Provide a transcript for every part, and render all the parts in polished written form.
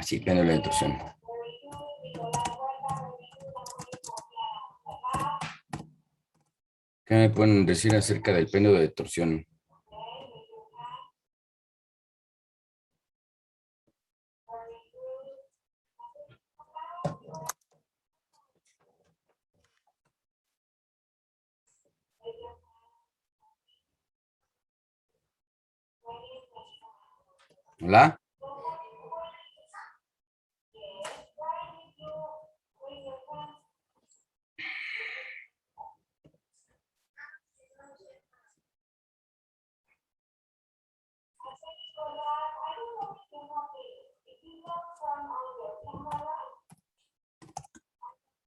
Sí, péndulo de torsión. ¿Qué me pueden decir acerca del péndulo de torsión? ¿Hola?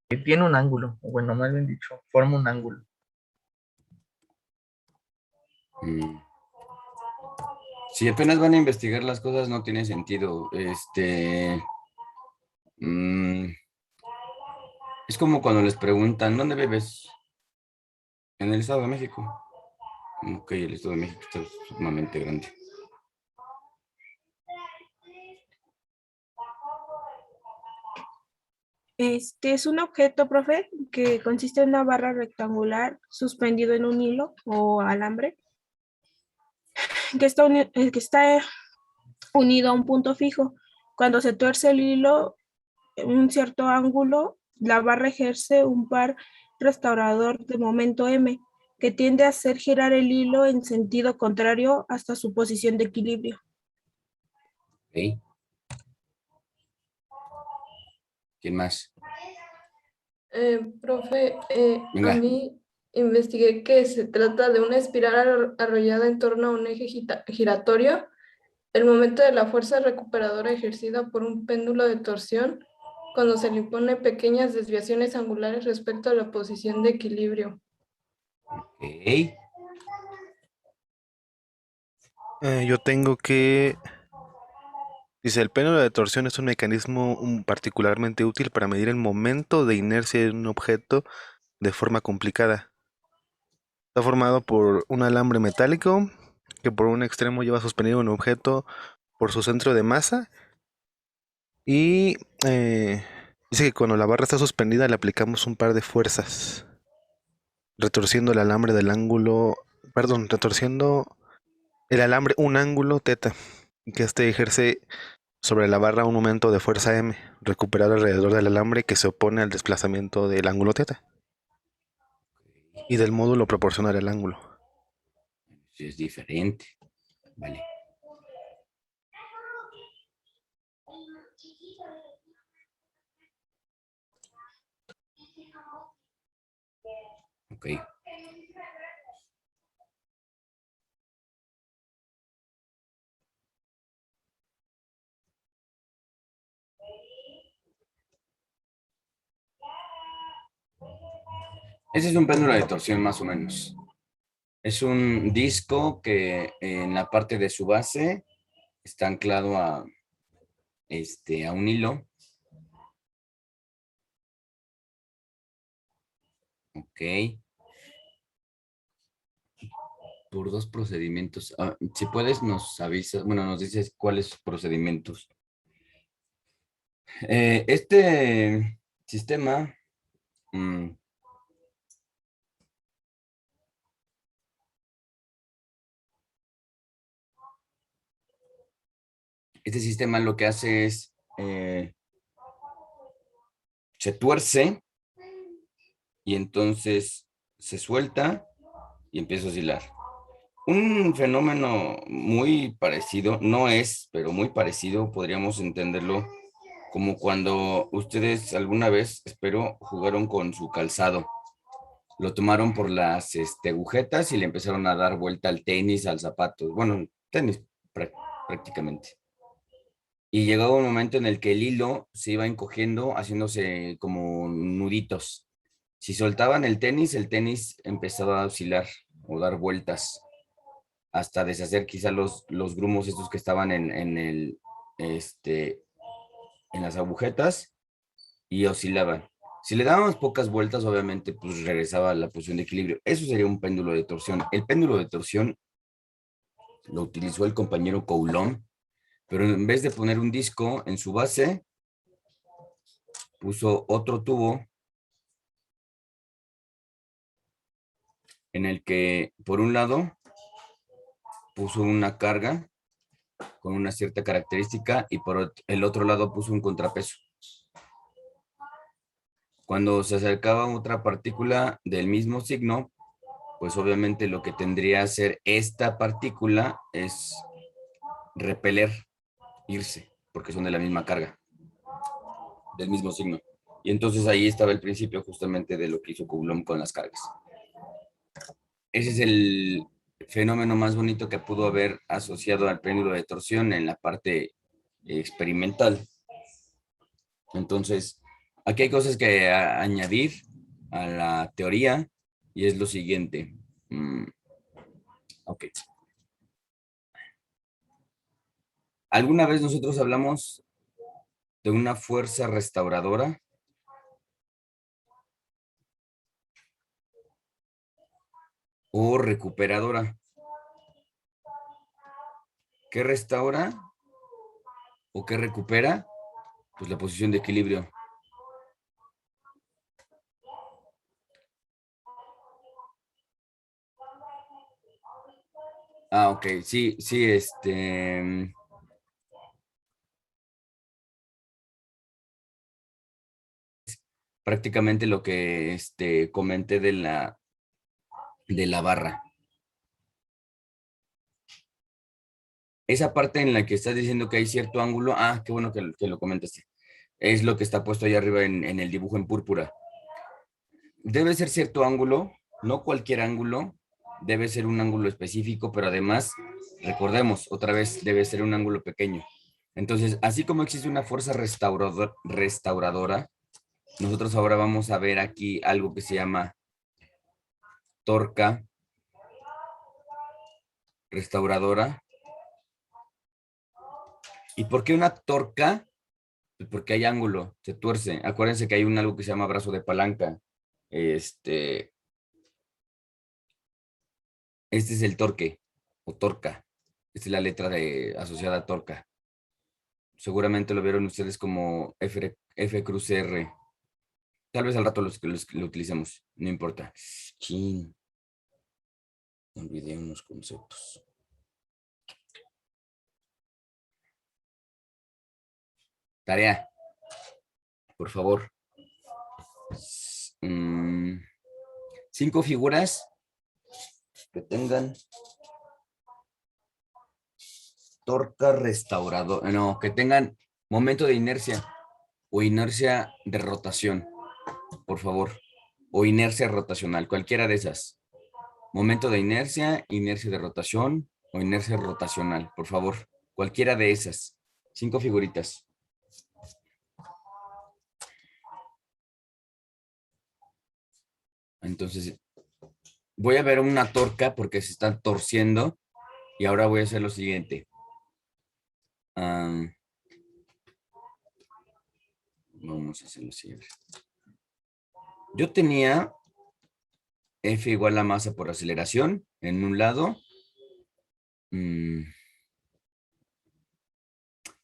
Que tiene un ángulo, bueno, más bien dicho, forma un ángulo. Si apenas van a investigar las cosas, no tiene sentido. Es como cuando les preguntan, ¿dónde vives? En el Estado de México. Ok, el Estado de México está sumamente grande. Este es un objeto, profe, que consiste en una barra rectangular suspendido en un hilo o alambre que está unido a un punto fijo. Cuando se tuerce el hilo en un cierto ángulo, la barra ejerce un par restaurador de momento M, que tiende a hacer girar el hilo en sentido contrario hasta su posición de equilibrio. Ok. ¿Quién más? Profe, a Venga. mí investigué que se trata de una espiral arrollada en torno a un eje giratorio. El momento de la fuerza recuperadora ejercida por un péndulo de torsión cuando se le impone pequeñas desviaciones angulares respecto a la posición de equilibrio. Ok. Yo tengo que... Dice, el péndulo de torsión es un mecanismo particularmente útil para medir el momento de inercia de un objeto de forma complicada. Está formado por un alambre metálico que por un extremo lleva suspendido un objeto por su centro de masa y dice que cuando la barra está suspendida le aplicamos un par de fuerzas, retorciendo el alambre del ángulo, perdón, retorciendo el alambre un ángulo teta, y que este ejerce sobre la barra un momento de fuerza M, recuperado alrededor del alambre que se opone al desplazamiento del ángulo teta y del módulo proporcional al ángulo. Sí, es diferente. Vale. Ok. Ese es un péndulo de torsión más o menos. Es un disco que en la parte de su base está anclado a un hilo. Ok. Por dos procedimientos. Si puedes, nos avisas, bueno, nos dices cuáles procedimientos. Este sistema lo que hace es se tuerce y entonces se suelta y empieza a oscilar. Un fenómeno muy parecido, no es, pero muy parecido, podríamos entenderlo como cuando ustedes alguna vez, espero, jugaron con su calzado. Lo tomaron por las agujetas y le empezaron a dar vuelta al tenis, al zapato. Bueno, tenis prácticamente. Y llegaba un momento en el que el hilo se iba encogiendo, haciéndose como nuditos. Si soltaban el tenis empezaba a oscilar o dar vueltas hasta deshacer quizá los grumos estos que estaban en las agujetas y oscilaban. Si le dábamos pocas vueltas, obviamente, pues regresaba a la posición de equilibrio. Eso sería un péndulo de torsión. El péndulo de torsión lo utilizó el compañero Coulomb, pero en vez de poner un disco en su base, puso otro tubo en el que, por un lado, puso una carga con una cierta característica y por el otro lado puso un contrapeso. Cuando se acercaba otra partícula del mismo signo, pues obviamente lo que tendría que hacer esta partícula es repeler, irse, porque son de la misma carga, del mismo signo. Y entonces ahí estaba el principio justamente de lo que hizo Coulomb con las cargas. Ese es el fenómeno más bonito que pudo haber asociado al péndulo de torsión en la parte experimental. Entonces, aquí hay cosas que añadir a la teoría y es lo siguiente. Ok. ¿Alguna vez nosotros hablamos de una fuerza restauradora? ¿O recuperadora? ¿Qué restaura o qué recupera? Pues la posición de equilibrio. Ok, sí, prácticamente lo que comenté de la barra. Esa parte en la que estás diciendo que hay cierto ángulo, qué bueno que lo comentaste. Es lo que está puesto ahí arriba en el dibujo en púrpura. Debe ser cierto ángulo, no cualquier ángulo, debe ser un ángulo específico, pero además, recordemos, otra vez, debe ser un ángulo pequeño. Entonces, así como existe una fuerza restauradora, nosotros ahora vamos a ver aquí algo que se llama torca restauradora. ¿Y por qué una torca? Pues porque hay ángulo, se tuerce. Acuérdense que hay algo que se llama brazo de palanca. Este es el torque o torca. Esta es la letra asociada a torca. Seguramente lo vieron ustedes como F cruz R. Tal vez al rato lo utilicemos, no importa. Chin. Olvidé unos conceptos. Tarea, por favor. 5 figuras que tengan torca restaurador, no, que tengan momento de inercia o inercia de rotación, por favor, o inercia rotacional, cualquiera de esas. Momento de inercia, inercia de rotación o inercia rotacional, por favor, cualquiera de esas. 5 figuritas. Entonces, voy a ver una torca porque se están torciendo y ahora voy a hacer lo siguiente. Vamos a hacer lo siguiente. Yo tenía F igual a masa por aceleración en un lado.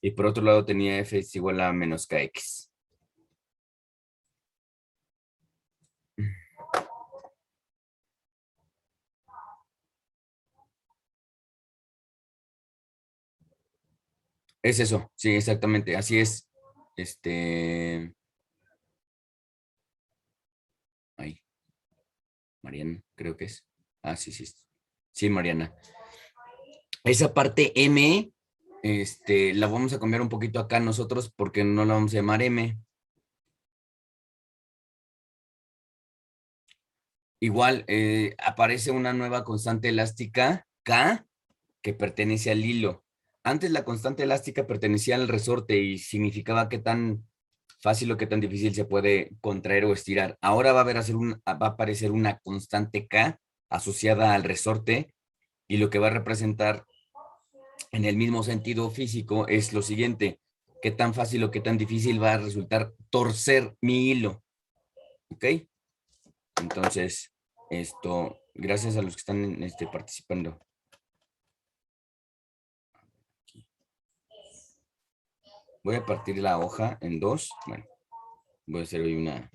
Y por otro lado tenía F es igual a menos KX. Es eso, sí, exactamente, así es. Ahí, Mariana, creo que es. Sí, sí. Sí, Mariana. Esa parte M, la vamos a cambiar un poquito acá nosotros porque no la vamos a llamar M. Igual, aparece una nueva constante elástica, K, que pertenece al hilo. Antes la constante elástica pertenecía al resorte y significaba qué tan fácil o qué tan difícil se puede contraer o estirar. Ahora va a aparecer una constante K asociada al resorte y lo que va a representar en el mismo sentido físico es lo siguiente: qué tan fácil o qué tan difícil va a resultar torcer mi hilo. ¿Ok? Entonces, gracias a los que están participando. Voy a partir la hoja en dos. Bueno, voy a hacer hoy una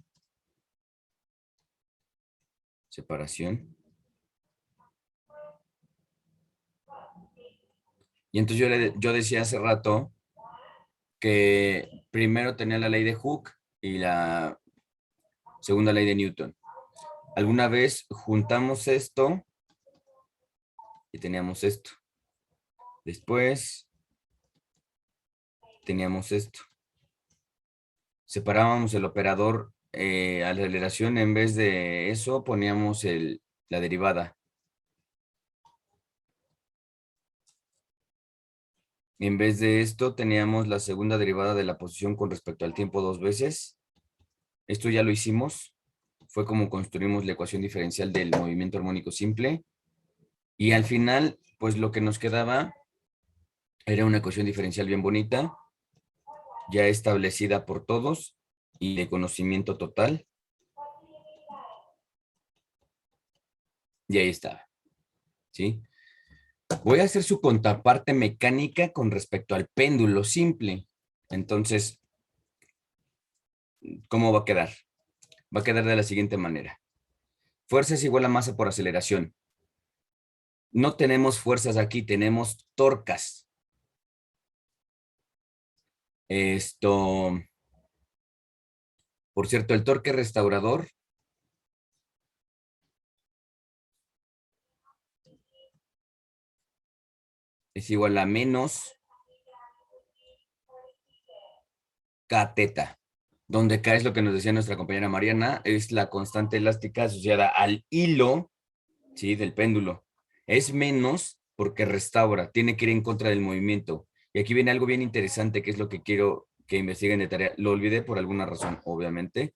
separación. Y entonces yo decía hace rato que primero tenía la ley de Hooke y la segunda ley de Newton. Alguna vez juntamos esto y teníamos esto. Después teníamos esto. Separábamos el operador a la aceleración, en vez de eso poníamos la derivada. En vez de esto teníamos la segunda derivada de la posición con respecto al tiempo 2 veces. Esto ya lo hicimos. Fue como construimos la ecuación diferencial del movimiento armónico simple. Y al final, pues lo que nos quedaba era una ecuación diferencial bien bonita, ya establecida por todos y de conocimiento total. Y ahí está. ¿Sí? Voy a hacer su contraparte mecánica con respecto al péndulo simple. Entonces, ¿cómo va a quedar? Va a quedar de la siguiente manera. Fuerza es igual a masa por aceleración. No tenemos fuerzas aquí, tenemos torcas. Por cierto, el torque restaurador es igual a menos K teta, donde K es lo que nos decía nuestra compañera Mariana, es la constante elástica asociada al hilo, ¿sí?, del péndulo. Es menos porque restaura, tiene que ir en contra del movimiento. Y aquí viene algo bien interesante, que es lo que quiero que investiguen de tarea. Lo olvidé por alguna razón, obviamente.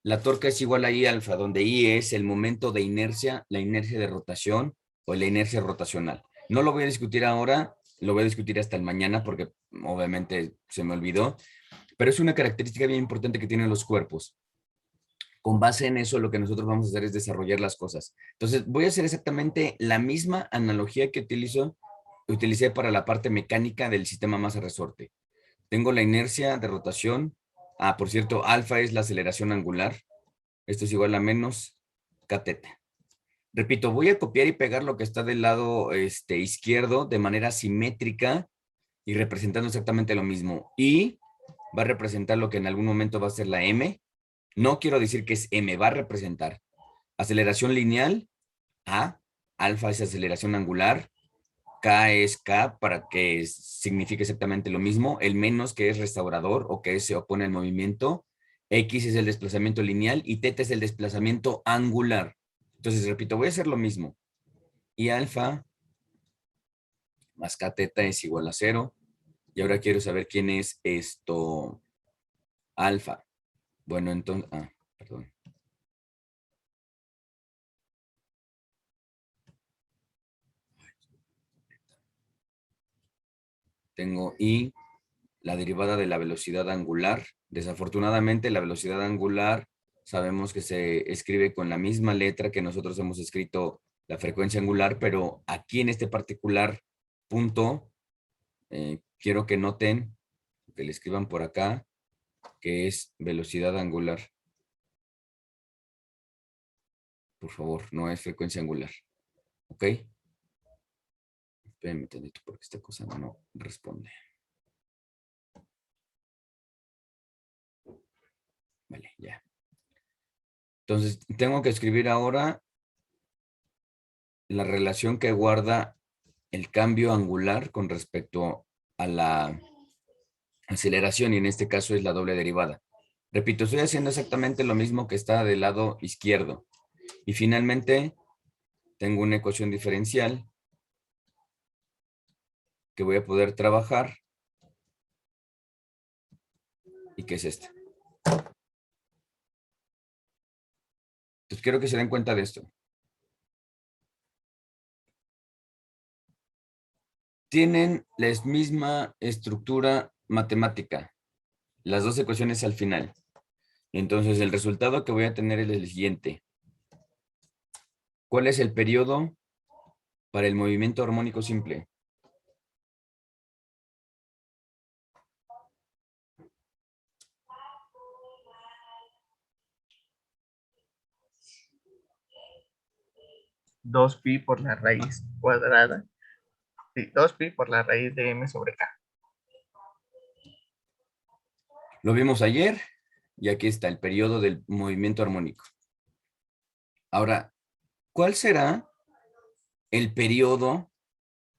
La torca es igual a I alfa, donde I es el momento de inercia, la inercia de rotación o la inercia rotacional. No lo voy a discutir ahora, lo voy a discutir hasta el mañana porque obviamente se me olvidó, pero es una característica bien importante que tienen los cuerpos. Con base en eso, lo que nosotros vamos a hacer es desarrollar las cosas. Entonces, voy a hacer exactamente la misma analogía que utilicé para la parte mecánica del sistema masa-resorte. Tengo la inercia de rotación. Por cierto, alfa es la aceleración angular. Esto es igual a menos K teta. Repito, voy a copiar y pegar lo que está del lado izquierdo de manera simétrica y representando exactamente lo mismo. Y va a representar lo que en algún momento va a ser la M. No quiero decir que es M, va a representar aceleración lineal, A, alfa es aceleración angular, K es K para que signifique exactamente lo mismo, el menos que es restaurador o que se opone al movimiento, X es el desplazamiento lineal y teta es el desplazamiento angular. Entonces, repito, voy a hacer lo mismo. Y alfa más K teta es igual a 0. Y ahora quiero saber quién es alfa. Bueno, entonces, perdón. Tengo I, la derivada de la velocidad angular. Desafortunadamente, la velocidad angular sabemos que se escribe con la misma letra que nosotros hemos escrito la frecuencia angular, pero aquí en este particular punto, quiero que noten, que le escriban por acá, que es velocidad angular. Por favor, no es frecuencia angular. ¿Ok? Espérenme tantito porque esta cosa no responde. Vale, ya. Entonces, tengo que escribir ahora la relación que guarda el cambio angular con respecto a la aceleración, y en este caso es la doble derivada. Repito, estoy haciendo exactamente lo mismo que está del lado izquierdo. Y finalmente, tengo una ecuación diferencial que voy a poder trabajar y que es esta. Entonces, quiero que se den cuenta de esto. Tienen la misma estructura matemática, las dos ecuaciones al final. Entonces, el resultado que voy a tener es el siguiente. ¿Cuál es el periodo para el movimiento armónico simple? 2pi por la raíz cuadrada. Sí, 2pi por la raíz de m sobre k. Lo vimos ayer y aquí está el periodo del movimiento armónico. Ahora, ¿cuál será el periodo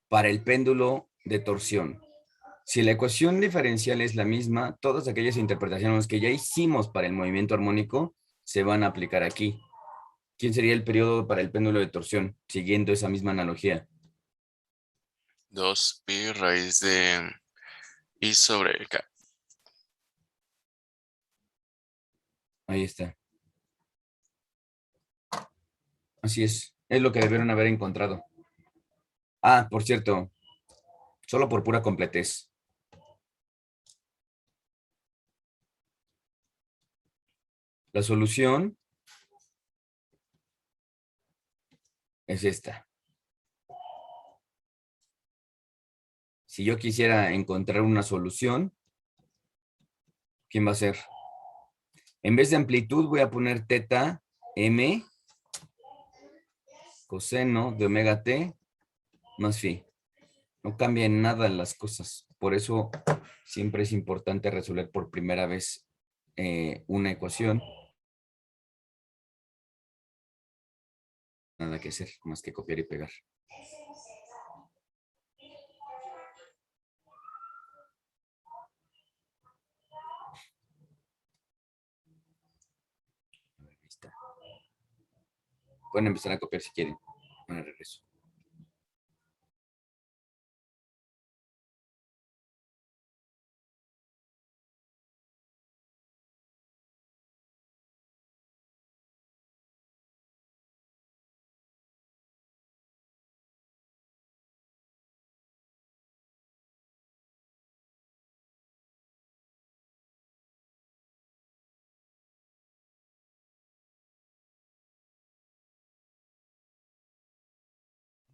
para el péndulo de torsión? Si la ecuación diferencial es la misma, todas aquellas interpretaciones que ya hicimos para el movimiento armónico se van a aplicar aquí. ¿Quién sería el periodo para el péndulo de torsión? Siguiendo esa misma analogía. 2pi raíz de i sobre k. Ahí está. Así es lo que debieron haber encontrado. Ah, por cierto, solo por pura completez. La solución es esta. Si yo quisiera encontrar una solución, ¿quién va a ser? En vez de amplitud voy a poner teta m coseno de omega t más phi. No cambia en nada las cosas. Por eso siempre es importante resolver por primera vez una ecuación. Nada que hacer, más que copiar y pegar. Ahí está. Pueden empezar a copiar si quieren. Bueno, regreso.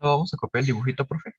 ¿No vamos a copiar el dibujito, profe?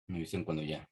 Me dicen cuando ya.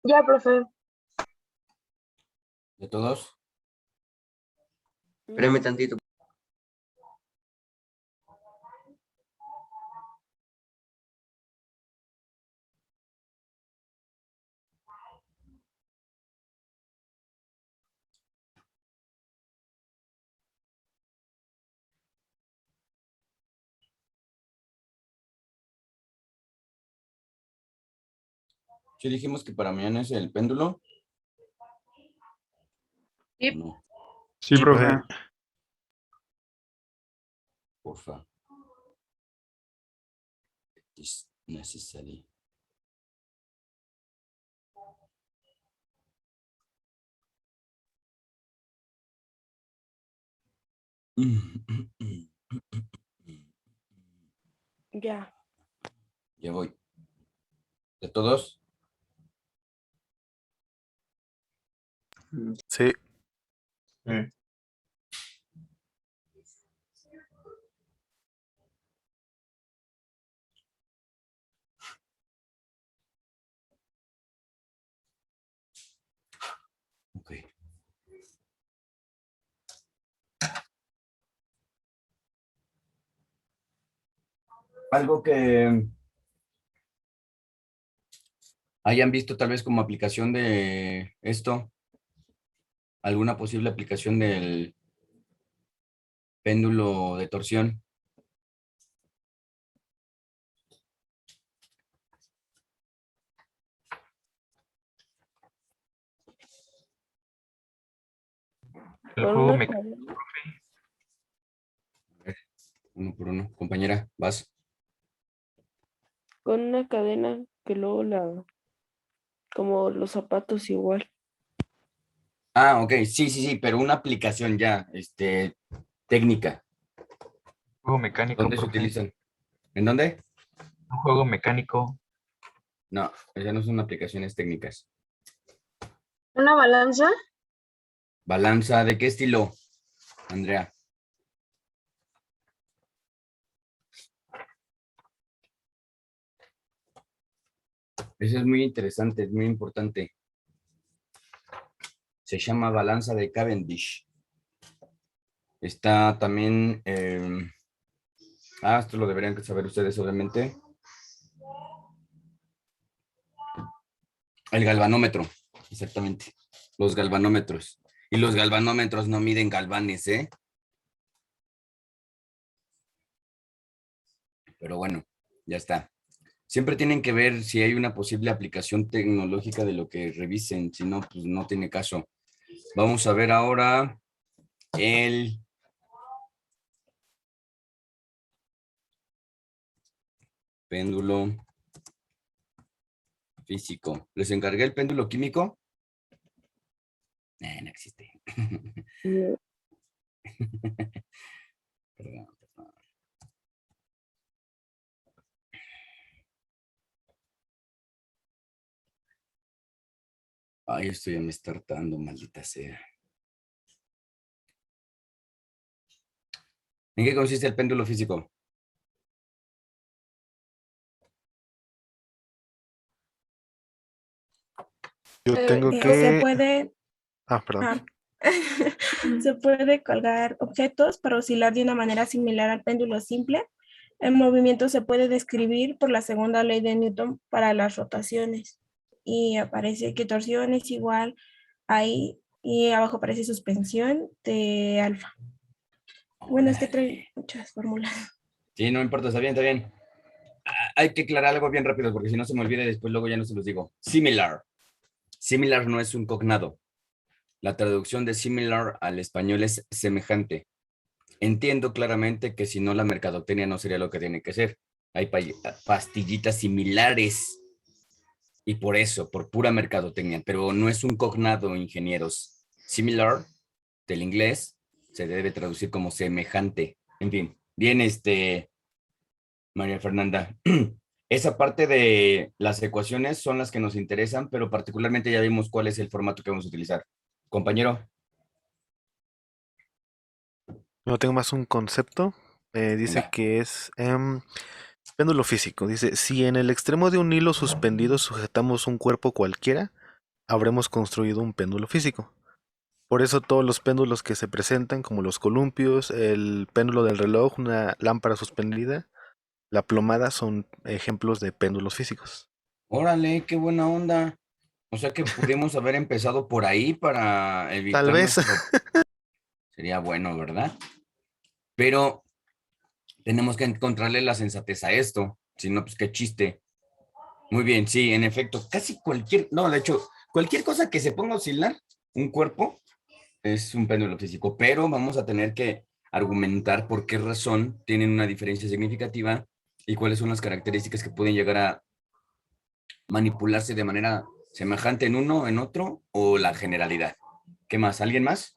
Ya, profe. ¿De todos? Espérame tantito. Sí dijimos que para mañana es el péndulo. Sí. ¿O no? Sí, profe. Porfa. Es necesario. Ya. Ya voy. ¿De todos? Sí. Ok. Algo que hayan visto tal vez como aplicación de esto, alguna posible aplicación del péndulo de torsión. El Con juego una mecánico. cadena. Uno por uno. Compañera, vas. Con una cadena que luego la, como los zapatos igual. Ah, ok, sí, sí, sí, pero una aplicación ya, técnica. Juego mecánico, ¿Dónde se profe. utilizan? ¿En dónde? Un juego mecánico. No, esas no son aplicaciones técnicas. ¿Una balanza? Balanza, ¿de qué estilo, Andrea? Eso es muy interesante, es muy importante. Se llama balanza de Cavendish. Está también, esto lo deberían saber ustedes, obviamente. El galvanómetro, exactamente. Los galvanómetros. Y los galvanómetros no miden galvanes, ¿eh? Pero bueno, ya está. Siempre tienen que ver si hay una posible aplicación tecnológica de lo que revisen, si no, pues no tiene caso. Vamos a ver ahora el péndulo físico. ¿Les encargué el péndulo químico? No existe. Perdón. Ay, esto ya me está hartando, maldita sea. ¿En qué consiste el péndulo físico? Yo tengo Eh, Se que... puede, Perdón. ah, se puede colgar objetos para oscilar de una manera similar al péndulo simple. El movimiento se puede describir por la segunda ley de Newton para las rotaciones. Y aparece que torsión es igual ahí, y abajo aparece suspensión de alfa. Bueno, es que trae Órale. muchas fórmulas. Sí, no importa, está bien, está bien. Hay que aclarar algo bien rápido, porque si no se me olvida después luego ya no se los digo. Similar. Similar no es un cognado. La traducción de similar al español es semejante. Entiendo claramente que si no la mercadotecnia no sería lo que tiene que ser. Hay pastillitas similares y por eso, por pura mercadotecnia, pero no es un cognado, ingenieros. Similar, del inglés, se debe traducir como semejante. En fin, bien, María Fernanda. Esa parte de las ecuaciones son las que nos interesan, pero particularmente ya vimos cuál es el formato que vamos a utilizar. Compañero. No tengo más un concepto. Dice Venga. que es péndulo físico. Dice, si en el extremo de un hilo suspendido sujetamos un cuerpo cualquiera, habremos construido un péndulo físico. Por eso todos los péndulos que se presentan, como los columpios, el péndulo del reloj, una lámpara suspendida, la plomada, son ejemplos de péndulos físicos. Órale, qué buena onda. O sea que pudimos haber empezado por ahí para Tal evitar vez. nuestro... Sería bueno, ¿verdad? Pero tenemos que encontrarle la sensatez a esto. Si no, pues qué chiste. Muy bien, sí, en efecto, casi cualquier, no, de hecho, cualquier cosa que se ponga a oscilar, un cuerpo, es un péndulo físico, pero vamos a tener que argumentar por qué razón tienen una diferencia significativa y cuáles son las características que pueden llegar a manipularse de manera semejante en uno, en otro, o la generalidad. ¿Qué más? ¿Alguien más?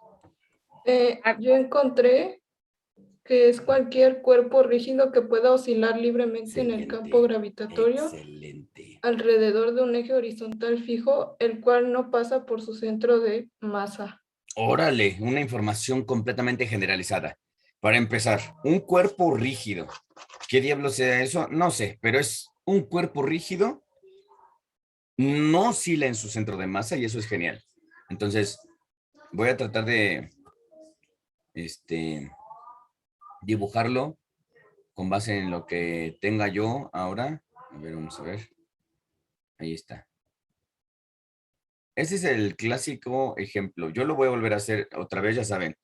Yo encontré que es cualquier cuerpo rígido que pueda oscilar libremente en el campo Excelente, gravitatorio excelente. alrededor de un eje horizontal fijo, el cual no pasa por su centro de masa. Órale, una información completamente generalizada. Para empezar, un cuerpo rígido. ¿Qué diablo sea eso? No sé, pero es un cuerpo rígido, no oscila en su centro de masa y eso es genial. Entonces, voy a tratar de dibujarlo con base en lo que tenga yo ahora. A ver, vamos a ver. Ahí está. Ese es el clásico ejemplo. Yo lo voy a volver a hacer otra vez, ya saben.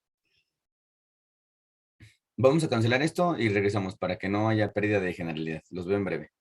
Vamos a cancelar esto y regresamos para que no haya pérdida de generalidad. Los veo en breve.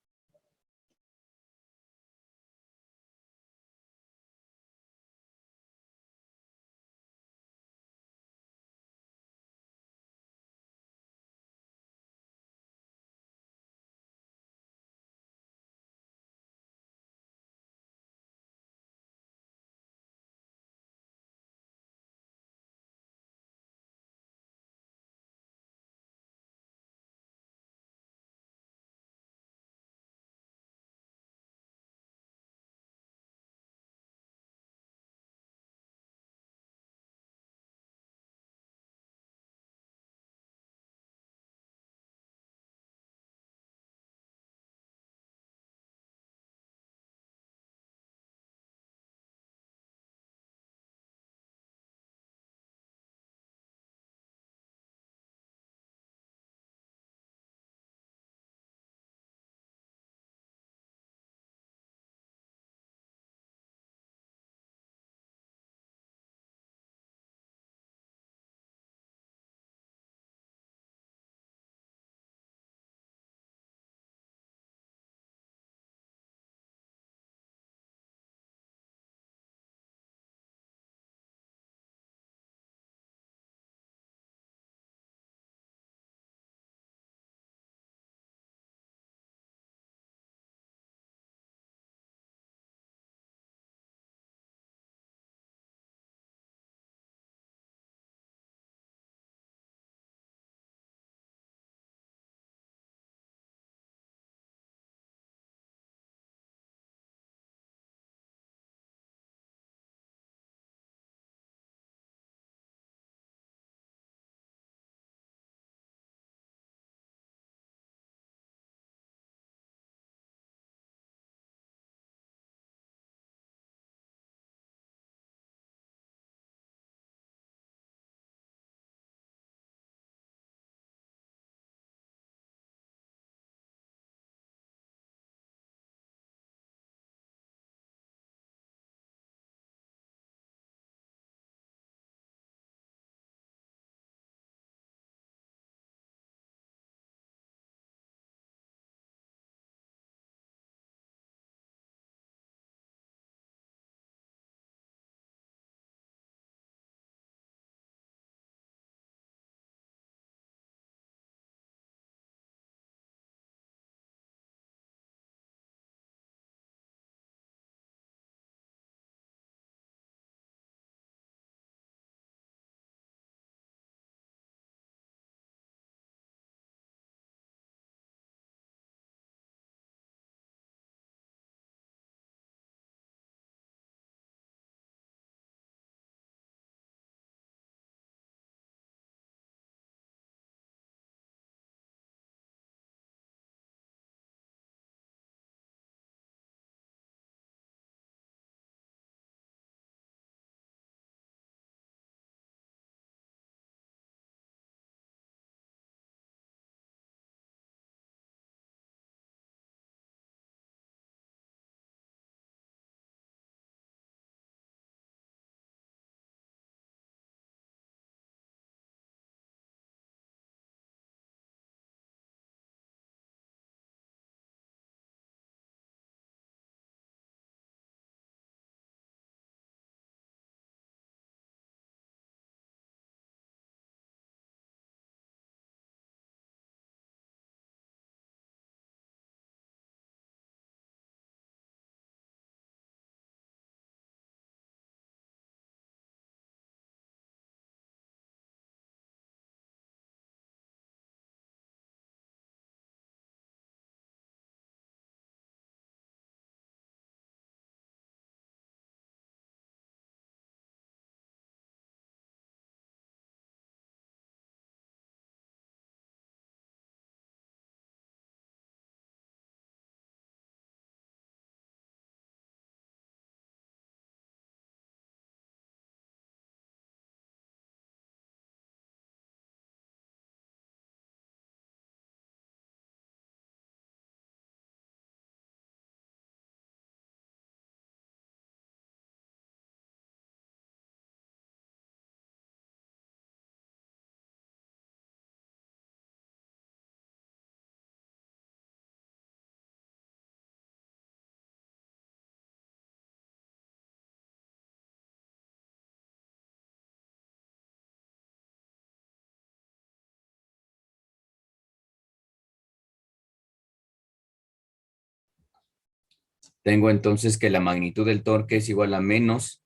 Tengo entonces que la magnitud del torque es igual a menos.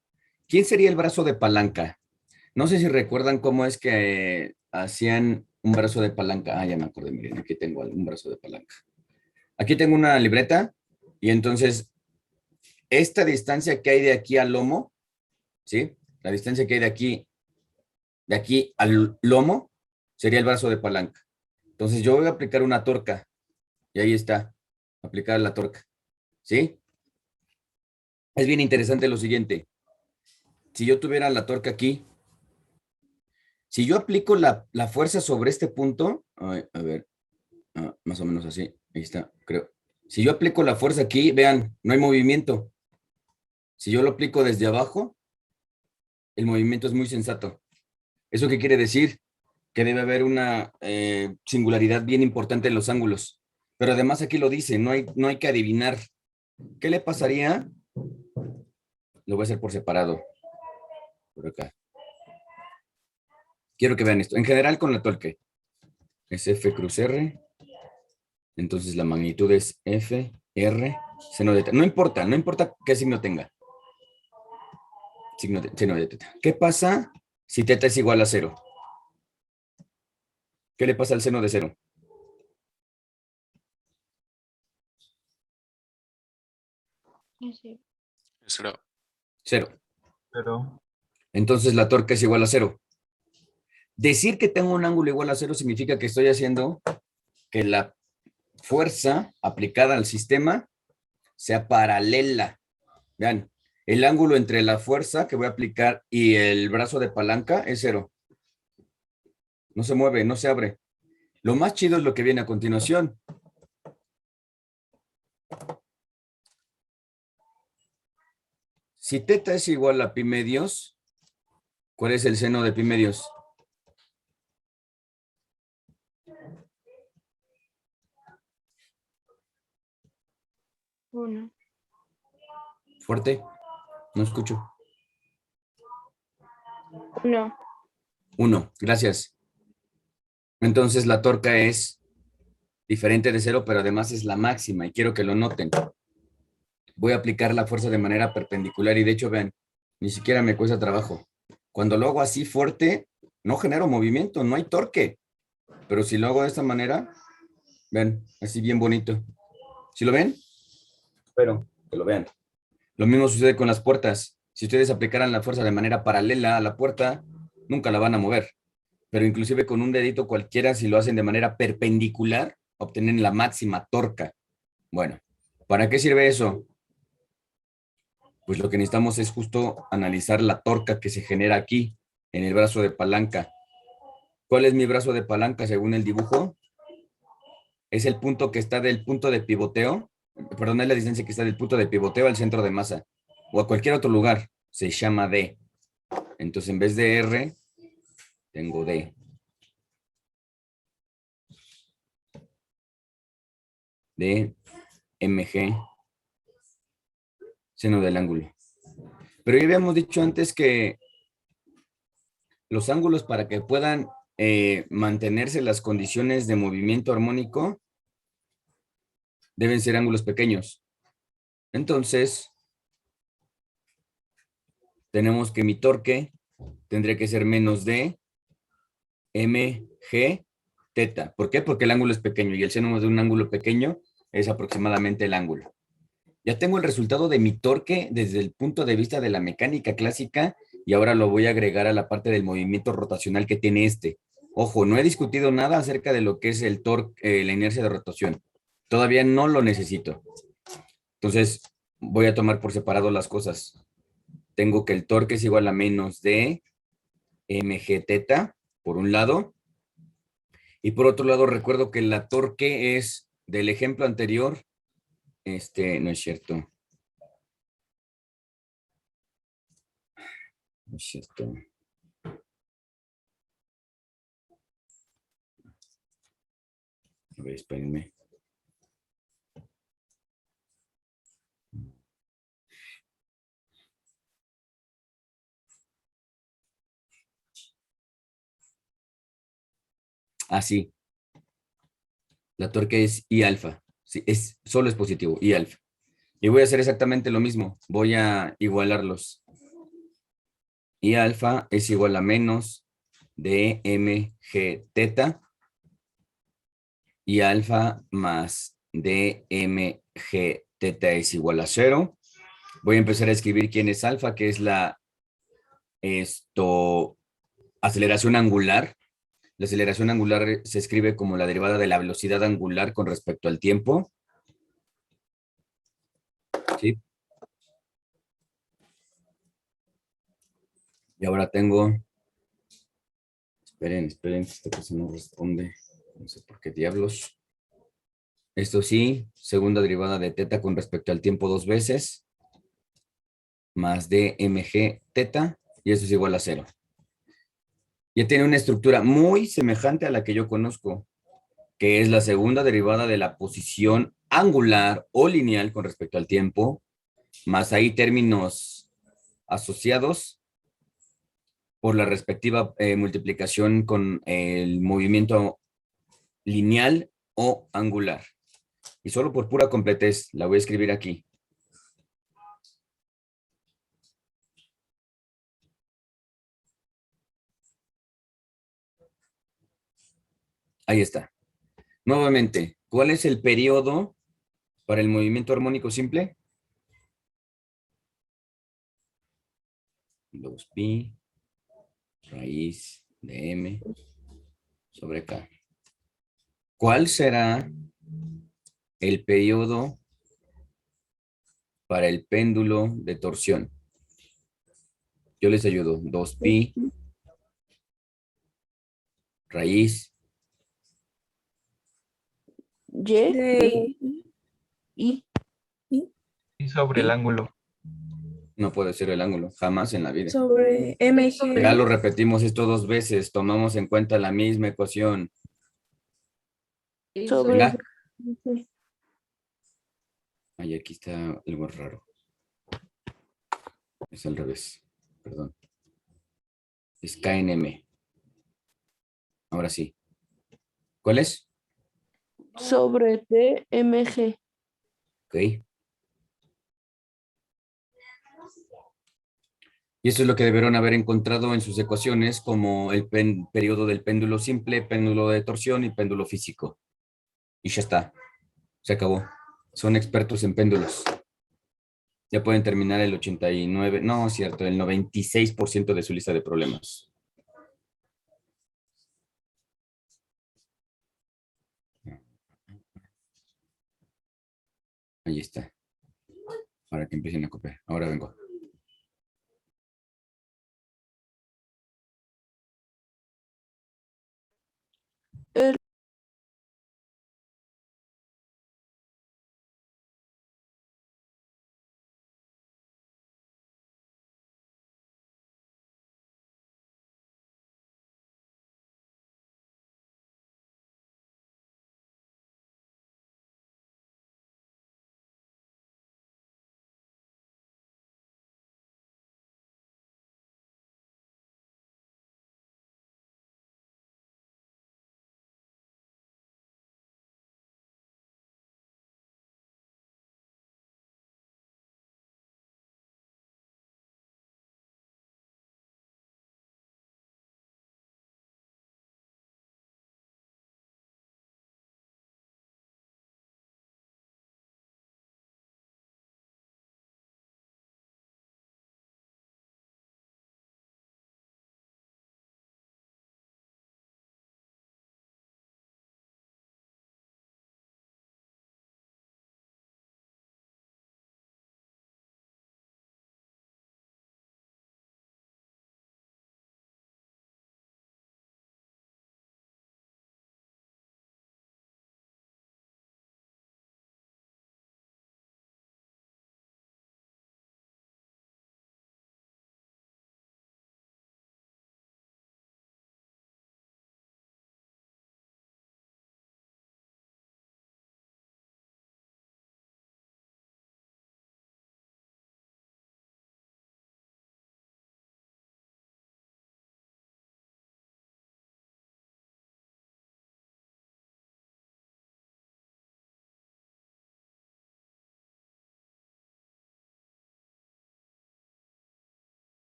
¿Quién sería el brazo de palanca? No sé si recuerdan cómo es que hacían un brazo de palanca. Ah, ya me acordé, miren, aquí tengo un brazo de palanca. Aquí tengo una libreta y entonces esta distancia que hay de aquí al lomo, ¿sí? La distancia que hay de aquí al lomo, sería el brazo de palanca. Entonces yo voy a aplicar una torca y ahí está, aplicar la torca, ¿sí? Es bien interesante lo siguiente. Si yo tuviera la torca aquí, si yo aplico la fuerza sobre este punto, a ver, más o menos así, ahí está, creo. Si yo aplico la fuerza aquí, vean, no hay movimiento. Si yo lo aplico desde abajo, el movimiento es muy sensato. ¿Eso qué quiere decir? Que debe haber una singularidad bien importante en los ángulos. Pero además aquí lo dice, no hay que adivinar. ¿Qué le pasaría? Lo voy a hacer por separado. Por acá. Quiero que vean esto. En general con la torque es F cruz R. Entonces la magnitud es F, R, seno de teta. No importa qué signo tenga. Seno de teta. ¿Qué pasa si teta es igual a 0? ¿Qué le pasa al seno de 0? Cero. 0. Pero Entonces la torque es igual a 0. Decir que tengo un ángulo igual a 0 significa que estoy haciendo que la fuerza aplicada al sistema sea paralela. Vean, el ángulo entre la fuerza que voy a aplicar y el brazo de palanca es 0. No se mueve, no se abre. Lo más chido es lo que viene a continuación. Si teta es igual a pi medios, ¿cuál es el seno de pi medios? Uno. Fuerte, no escucho. 1. 1, gracias. Entonces la torca es diferente de 0, pero además es la máxima y quiero que lo noten. Voy a aplicar la fuerza de manera perpendicular y de hecho, vean, ni siquiera me cuesta trabajo. Cuando lo hago así fuerte, no genero movimiento, no hay torque. Pero si lo hago de esta manera, ven, así bien bonito. ¿Sí lo ven? Espero que lo vean. Lo mismo sucede con las puertas. Si ustedes aplicaran la fuerza de manera paralela a la puerta, nunca la van a mover. Pero inclusive con un dedito cualquiera, si lo hacen de manera perpendicular, obtienen la máxima torca. Bueno, ¿para qué sirve eso? Pues lo que necesitamos es justo analizar la torca que se genera aquí, en el brazo de palanca. ¿Cuál es mi brazo de palanca según el dibujo? Es el punto que está del punto de pivoteo, perdón, es la distancia que está del punto de pivoteo al centro de masa, o a cualquier otro lugar, se llama D. Entonces, en vez de R, tengo D. D, MG, seno del ángulo. Pero ya habíamos dicho antes que los ángulos para que puedan mantenerse las condiciones de movimiento armónico deben ser ángulos pequeños. Entonces, tenemos que mi torque tendría que ser menos D, MG, teta. ¿Por qué? Porque el ángulo es pequeño y el seno de un ángulo pequeño es aproximadamente el ángulo. Ya tengo el resultado de mi torque desde el punto de vista de la mecánica clásica y ahora lo voy a agregar a la parte del movimiento rotacional que tiene este. Ojo, no he discutido nada acerca de lo que es el torque, la inercia de rotación. Todavía no lo necesito. Entonces, voy a tomar por separado las cosas. Tengo que el torque es igual a menos de mg teta, por un lado. Y por otro lado, recuerdo que la torque es del ejemplo anterior. No es cierto. No es cierto. A ver, espérenme. Ah, sí. La torque es I alfa. Sí, solo es positivo, I alfa. Y voy a hacer exactamente lo mismo. Voy a igualarlos. Y alfa es igual a menos dmg teta. Y alfa más dmg teta es igual a 0. Voy a empezar a escribir quién es alfa, que es la aceleración angular. La aceleración angular se escribe como la derivada de la velocidad angular con respecto al tiempo. ¿Sí? Y ahora tengo... Esperen, esta cosa no responde. No sé por qué diablos. Esto sí, segunda derivada de teta con respecto al tiempo 2 veces. Más dmg teta. Y eso es igual a 0. Ya tiene una estructura muy semejante a la que yo conozco, que es la segunda derivada de la posición angular o lineal con respecto al tiempo, más ahí términos asociados por la respectiva multiplicación con el movimiento lineal o angular. Y solo por pura completez la voy a escribir aquí. Ahí está. Nuevamente, ¿cuál es el periodo para el movimiento armónico simple? 2pi raíz de m sobre k. ¿Cuál será el periodo para el péndulo de torsión? Yo les ayudo. 2pi raíz Y De I. Y sobre el ángulo. no puede ser el ángulo, jamás en la vida. sobre Ya lo mg. repetimos esto 2 veces, tomamos en cuenta la misma ecuación. Y Sobre Venga. sí. Ay, aquí está algo raro. Es al revés, perdón. Es KNM. Ahora sí. ¿Cuál es? Sobre TMG. Ok. Y eso es lo que debieron haber encontrado en sus ecuaciones como el periodo del péndulo simple, péndulo de torsión y péndulo físico. Y ya está. Se acabó. Son expertos en péndulos. Ya pueden terminar el 89, no, es cierto, el 96% de su lista de problemas. Ahí está. Para que empiecen a copiar. Ahora vengo.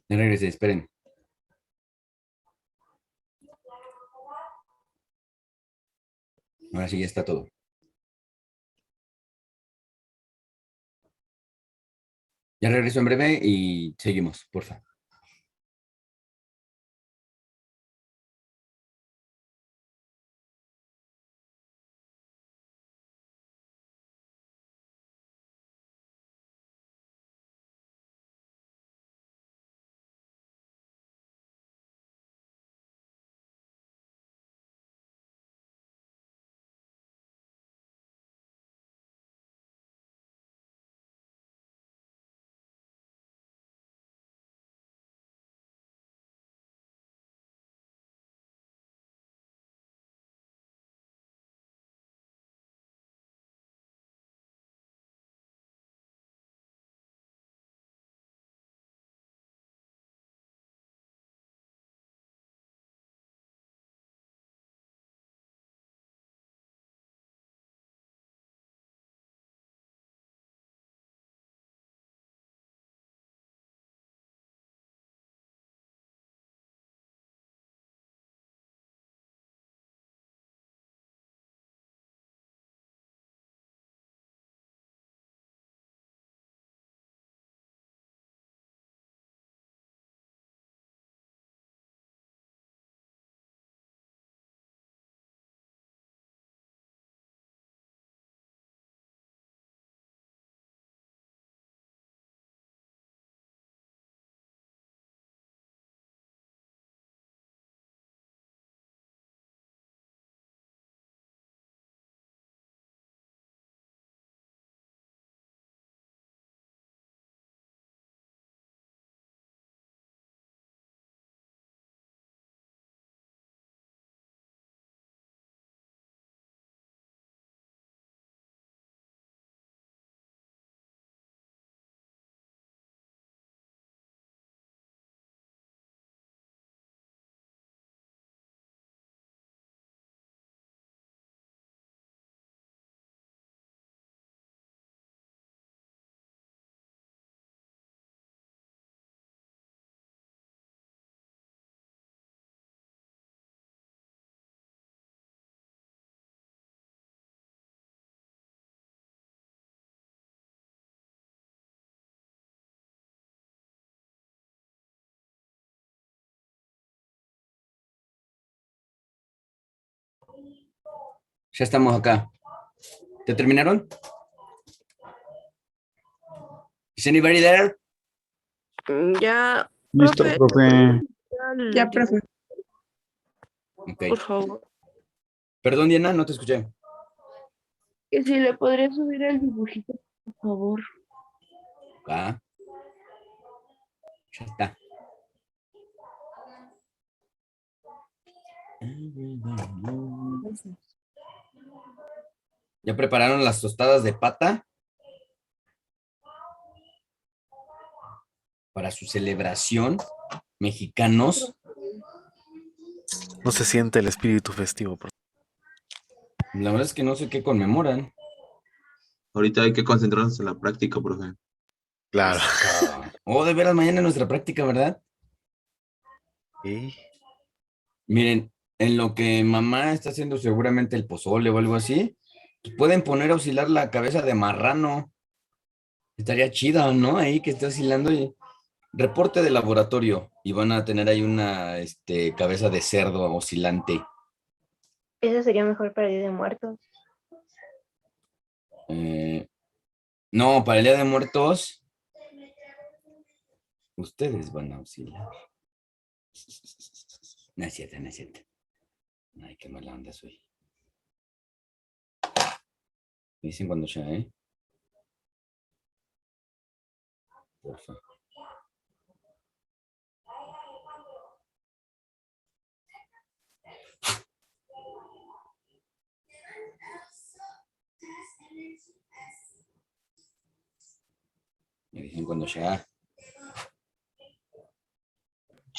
Ya regresé, esperen. Ahora sí ya está todo. Ya regreso en breve y seguimos, por favor. Ya estamos acá. ¿Ya terminaron? ¿Is anybody there? Ya, Listo, profe. profe. Ya, profe. Ok. Por favor. Perdón, Diana, no te escuché. Que si le podría subir el dibujito, por favor. Ah, ya está. ¿Ya prepararon las tostadas de pata? Para su celebración, mexicanos. No se siente el espíritu festivo. La verdad es que no sé qué conmemoran. Ahorita hay que concentrarnos en la práctica, profe. Claro. Oh, de veras, mañana nuestra práctica, ¿verdad? Sí. Miren, en lo que mamá está haciendo seguramente el pozole o algo así, pues pueden poner a oscilar la cabeza de marrano. Estaría chido, ¿no? Ahí que esté oscilando y reporte de laboratorio y van a tener ahí una cabeza de cerdo oscilante. Eso sería mejor para el Día de Muertos. No, para el Día de Muertos, ustedes van a oscilar. No es cierto, no es cierto. Ay, qué mala onda soy. Me dicen cuando ya, ¿eh? Porfa. Me dicen cuando ya.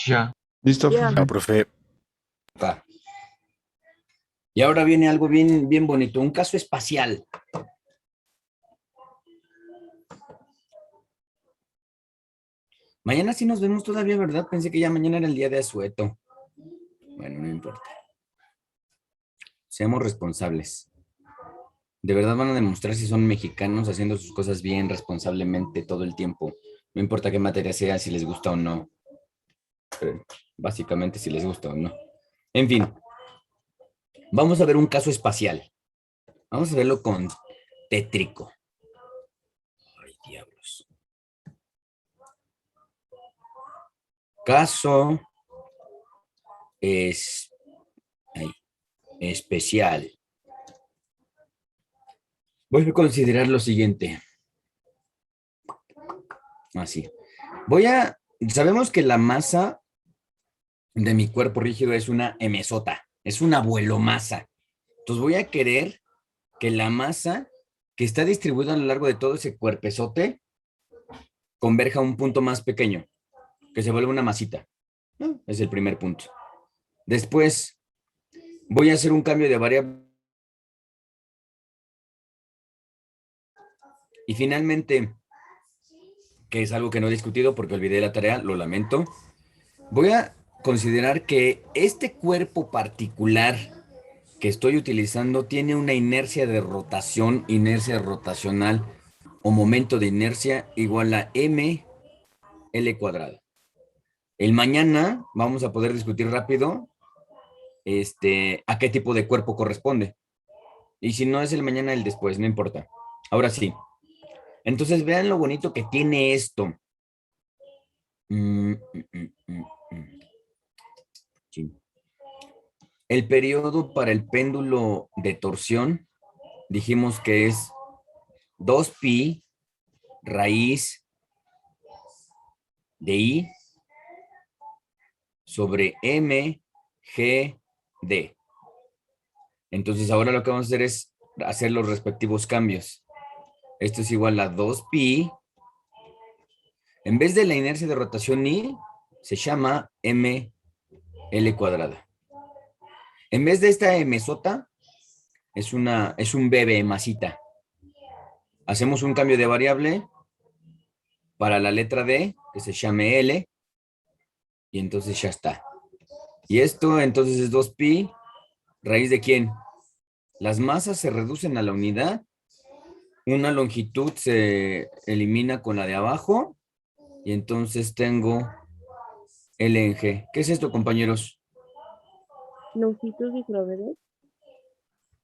Ya. Listo, Ya. Ah, profe. profe. Va. Y ahora viene algo bien, bien bonito, un caso espacial. Mañana sí nos vemos todavía, ¿verdad? Pensé que ya mañana era el día de asueto. Bueno, no importa. Seamos responsables. De verdad van a demostrar si son mexicanos haciendo sus cosas bien, responsablemente, todo el tiempo. No importa qué materia sea, si les gusta o no. Pero básicamente si les gusta o no. En fin, vamos a ver un caso espacial. Vamos a verlo con tétrico. Ay, diablos. Caso es especial. Voy a considerar lo siguiente. Así. Sabemos que la masa de mi cuerpo rígido es una mesota, es una abuelomasa. Entonces voy a querer que la masa que está distribuida a lo largo de todo ese cuerpezote converja a un punto más pequeño, que se vuelva una masita. Es el primer punto. Después voy a hacer un cambio de variable. Y finalmente, que es algo que no he discutido porque olvidé la tarea, lo lamento, voy a considerar que este cuerpo particular que estoy utilizando tiene una inercia de rotación, inercia rotacional o momento de inercia igual a ml cuadrado. El mañana vamos a poder discutir rápido a qué tipo de cuerpo corresponde. Y si no es el mañana, el después, no importa. Ahora sí. Entonces vean lo bonito que tiene esto. Sí. El periodo para el péndulo de torsión, dijimos que es 2pi raíz de i sobre mgd. Entonces ahora lo que vamos a hacer es hacer los respectivos cambios. Esto es igual a 2pi. En vez de la inercia de rotación i, se llama ml cuadrada. En vez de esta mesota, es un bebé masita. Hacemos un cambio de variable para la letra D, que se llame L, y entonces ya está. Y esto entonces es 2pi, ¿raíz de quién? Las masas se reducen a la unidad, una longitud se elimina con la de abajo, y entonces tengo L en G. ¿Qué es esto, compañeros? Longitud y gravedad.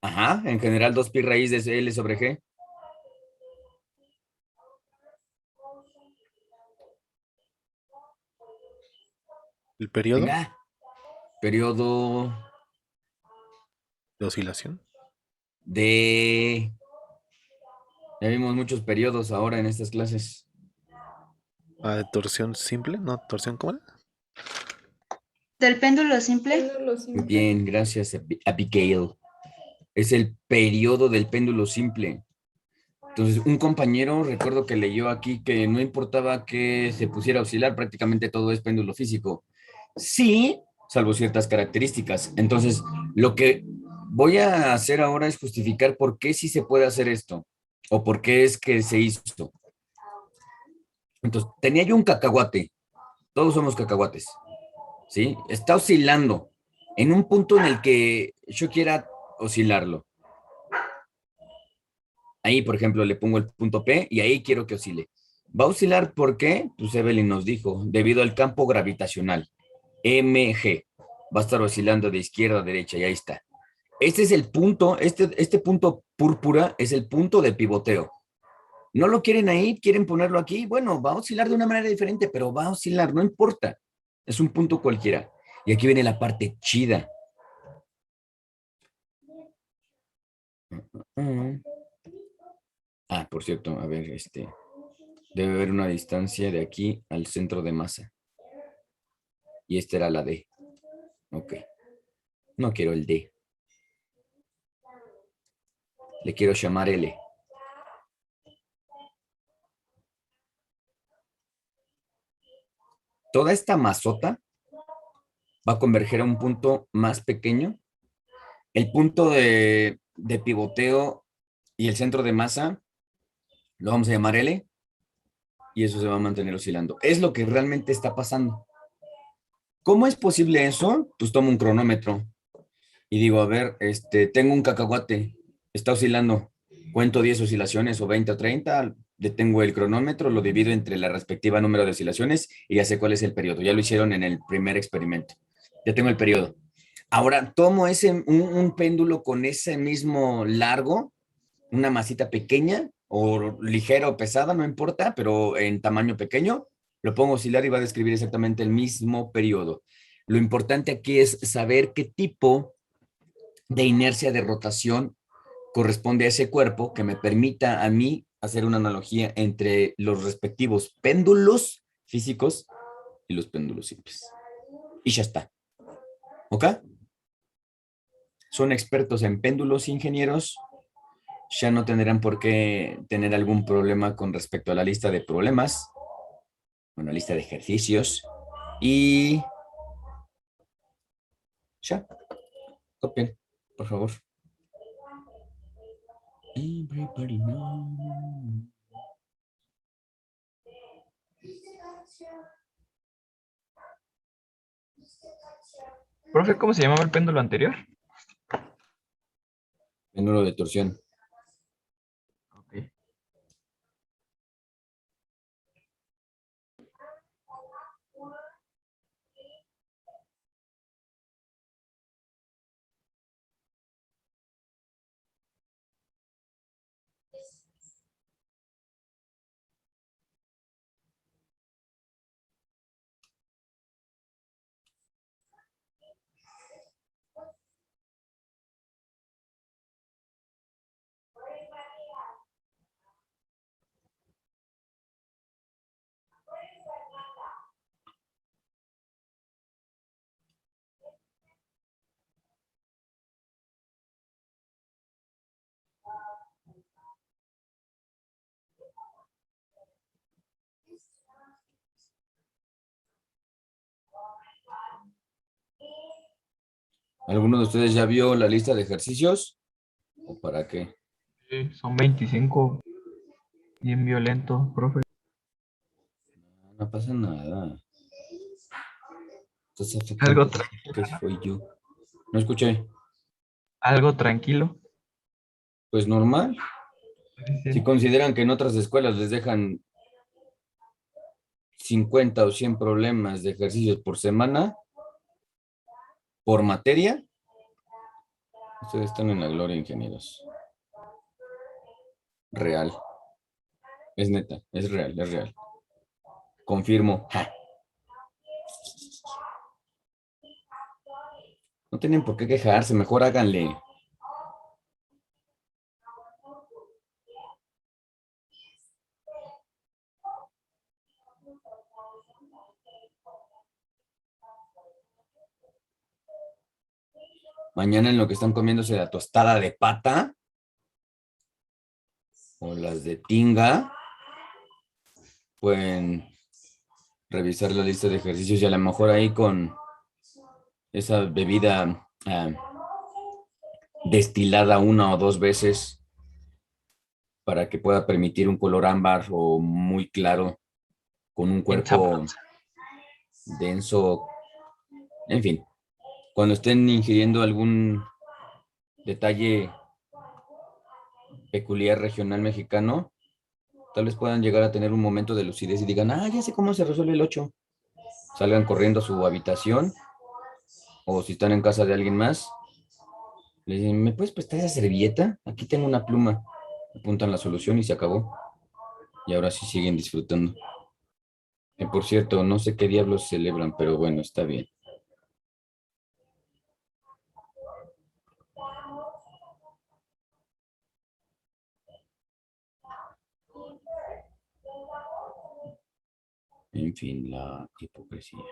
Ajá, en general 2pi raíz de L sobre G. ¿El periodo Venga. Periodo de oscilación? Ya vimos muchos periodos ahora en estas clases. ¿De torsión simple? ¿No? ¿Torsión cómo era? ¿Del péndulo simple? Péndulo simple. Muy bien, gracias, Abigail. Es el periodo del péndulo simple. Entonces, un compañero, recuerdo que leyó aquí que no importaba que se pusiera a oscilar, prácticamente todo es péndulo físico. Sí, salvo ciertas características. Entonces, lo que voy a hacer ahora es justificar por qué sí se puede hacer esto, o por qué es que se hizo. Entonces, tenía yo un cacahuate. Todos somos cacahuates. ¿Sí? Está oscilando en un punto en el que yo quiera oscilarlo. Ahí, por ejemplo, le pongo el punto P y ahí quiero que oscile. Va a oscilar, ¿por qué? Pues Evelyn nos dijo, debido al campo gravitacional, mg. Va a estar oscilando de izquierda a derecha y ahí está. Este es el punto, este punto púrpura es el punto de pivoteo. ¿No lo quieren ahí? ¿Quieren ponerlo aquí? Bueno, va a oscilar de una manera diferente, pero va a oscilar, no importa. Es un punto cualquiera. Y aquí viene la parte chida. Por cierto, a ver, debe haber una distancia de aquí al centro de masa. Y esta era la D. Ok. No quiero el D. Le quiero llamar L. Toda esta masota va a converger a un punto más pequeño. El punto de pivoteo y el centro de masa lo vamos a llamar L. y eso se va a mantener oscilando. Es lo que realmente está pasando. ¿Cómo es posible eso? Pues tomo un cronómetro y digo, a ver, tengo un cacahuate, está oscilando, cuento 10 oscilaciones o 20 o 30, detengo el cronómetro, lo divido entre la respectiva número de oscilaciones y ya sé cuál es el periodo. Ya lo hicieron en el primer experimento. Ya tengo el periodo. Ahora tomo un péndulo con ese mismo largo, una masita pequeña o ligera o pesada, no importa, pero en tamaño pequeño, lo pongo a oscilar y va a describir exactamente el mismo periodo. Lo importante aquí es saber qué tipo de inercia de rotación corresponde a ese cuerpo que me permita a mí hacer una analogía entre los respectivos péndulos físicos y los péndulos simples. Y ya está. ¿Ok? Son expertos en péndulos, ingenieros. Ya no tendrán por qué tener algún problema con respecto a la lista de problemas, bueno, lista de ejercicios. Y ya, copien, por favor. Everybody knows. Profe, ¿cómo se llamaba el péndulo anterior? Péndulo de torsión. Ok. ¿Alguno de ustedes ya vio la lista de ejercicios? ¿O para qué? Sí, son 25. Bien violento, profe. No pasa nada. Entonces, Algo, ¿qué fue yo? No escuché. algo tranquilo. Pues normal. Sí. Si consideran que en otras escuelas les dejan 50 o 100 problemas de ejercicios por semana, por materia, ustedes están en la gloria, ingenieros. Real. Es neta, es real, es real. Confirmo. Ja. No tienen por qué quejarse, mejor háganle. Mañana en lo que están comiéndose la tostada de pata o las de tinga, pueden revisar la lista de ejercicios y a lo mejor ahí con esa bebida destilada una o dos veces para que pueda permitir un color ámbar o muy claro con un cuerpo denso. En fin, cuando estén ingiriendo algún detalle peculiar regional mexicano, tal vez puedan llegar a tener un momento de lucidez y digan, ya sé cómo se resuelve el 8. Salgan corriendo a su habitación o si están en casa de alguien más, le dicen, ¿me puedes prestar esa servilleta? Aquí tengo una pluma. Apuntan la solución y se acabó. Y ahora sí siguen disfrutando. Por cierto, no sé qué diablos celebran, pero bueno, está bien. En fin, la hipocresía.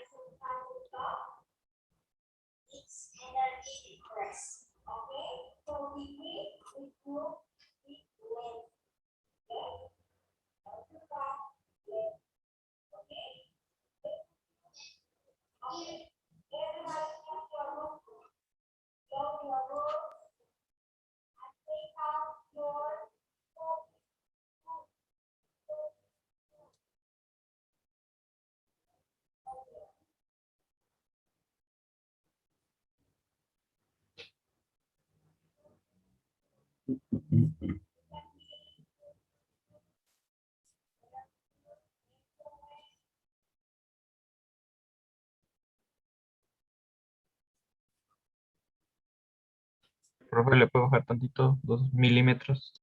Profe, ¿le puedo bajar tantito? 2 milímetros.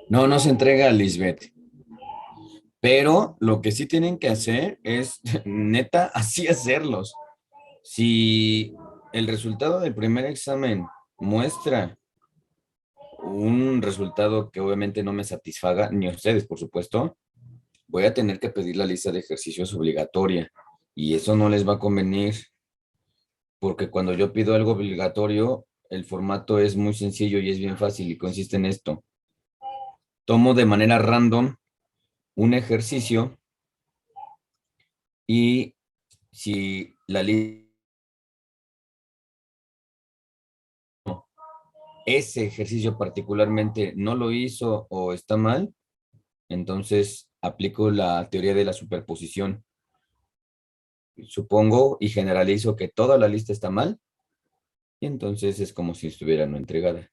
No, no se entrega a Lisbeth. Pero lo que sí tienen que hacer es, neta, así hacerlos. Si el resultado del primer examen muestra un resultado que obviamente no me satisfaga, ni a ustedes, por supuesto, voy a tener que pedir la lista de ejercicios obligatoria. Y eso no les va a convenir, porque cuando yo pido algo obligatorio, el formato es muy sencillo y es bien fácil y consiste en esto. Tomo de manera random un ejercicio y si la lista, ese ejercicio particularmente no lo hizo o está mal, entonces aplico la teoría de la superposición. Supongo y generalizo que toda la lista está mal y entonces es como si estuviera no entregada.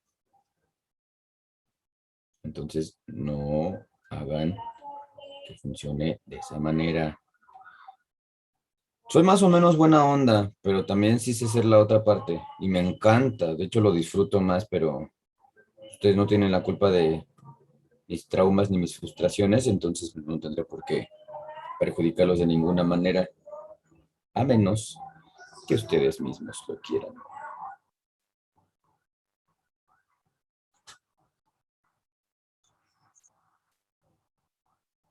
Entonces no hagan que funcione de esa manera. Soy más o menos buena onda, pero también sí sé ser la otra parte y me encanta, de hecho lo disfruto más, pero ustedes no tienen la culpa de mis traumas ni mis frustraciones, entonces no tendré por qué perjudicarlos de ninguna manera, a menos que ustedes mismos lo quieran.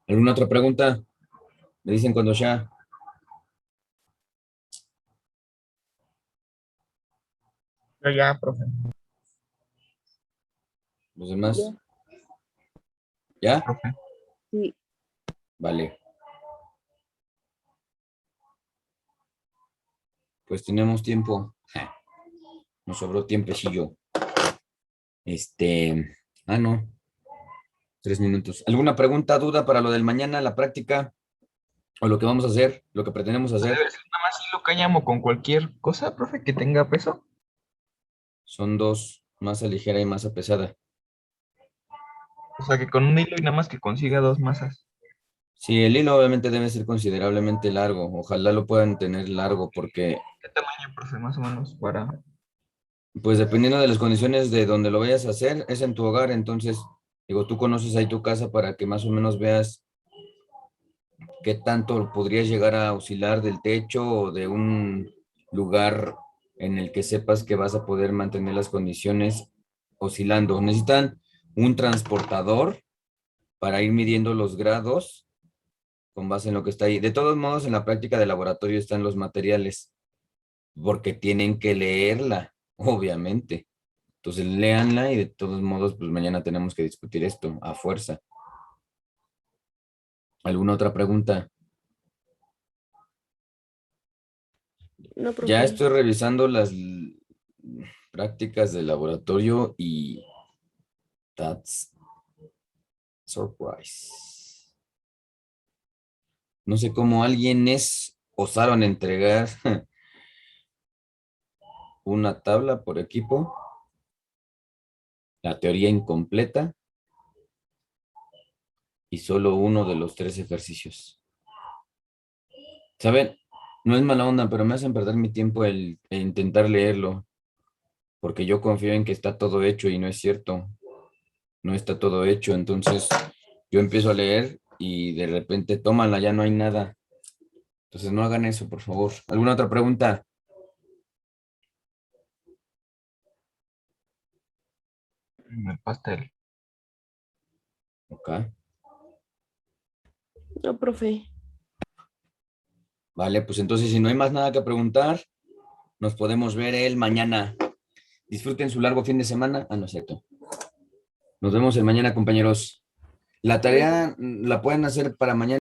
¿Alguna otra pregunta? Me dicen cuando ya. Yo ya, profe. ¿Los demás? Ya. ¿Ya? Profe. Sí. Vale. Pues tenemos tiempo. Nos sobró tiempecillo. No. 3 minutos. ¿Alguna pregunta, duda para lo del mañana, la práctica? ¿O lo que vamos a hacer? ¿Lo que pretendemos hacer? ¿Debe ser nada más hilo cáñamo con cualquier cosa, profe, que tenga peso? Son dos, masa ligera y masa pesada. O sea, que con un hilo y nada más que consiga 2 masas. Sí, el hilo obviamente debe ser considerablemente largo. Ojalá lo puedan tener largo porque, ¿Qué tamaño, profe, más o menos para...? pues dependiendo de las condiciones de donde lo vayas a hacer, es en tu hogar. Entonces, digo, tú conoces ahí tu casa para que más o menos veas qué tanto podrías llegar a oscilar del techo o de un lugar en el que sepas que vas a poder mantener las condiciones oscilando. Necesitan un transportador para ir midiendo los grados con base en lo que está ahí. De todos modos, en la práctica de laboratorio están los materiales, porque tienen que leerla, obviamente. Entonces, léanla y de todos modos, pues mañana tenemos que discutir esto a fuerza. ¿Alguna otra pregunta? No, profe. Ya estoy revisando las prácticas de laboratorio y that's surprise. No sé cómo osaron entregar una tabla por equipo, la teoría incompleta y solo uno de los 3 ejercicios. ¿Saben? No es mala onda, pero me hacen perder mi tiempo el intentar leerlo, porque yo confío en que está todo hecho y no es cierto. No está todo hecho, entonces yo empiezo a leer y de repente, tómala, ya no hay nada. Entonces no hagan eso, por favor. ¿Alguna otra pregunta? El pastel. Ok. No, profe. Vale, pues entonces si no hay más nada que preguntar, nos podemos ver el mañana. Disfruten su largo fin de semana. No es cierto. Nos vemos el mañana, compañeros. La tarea la pueden hacer para mañana.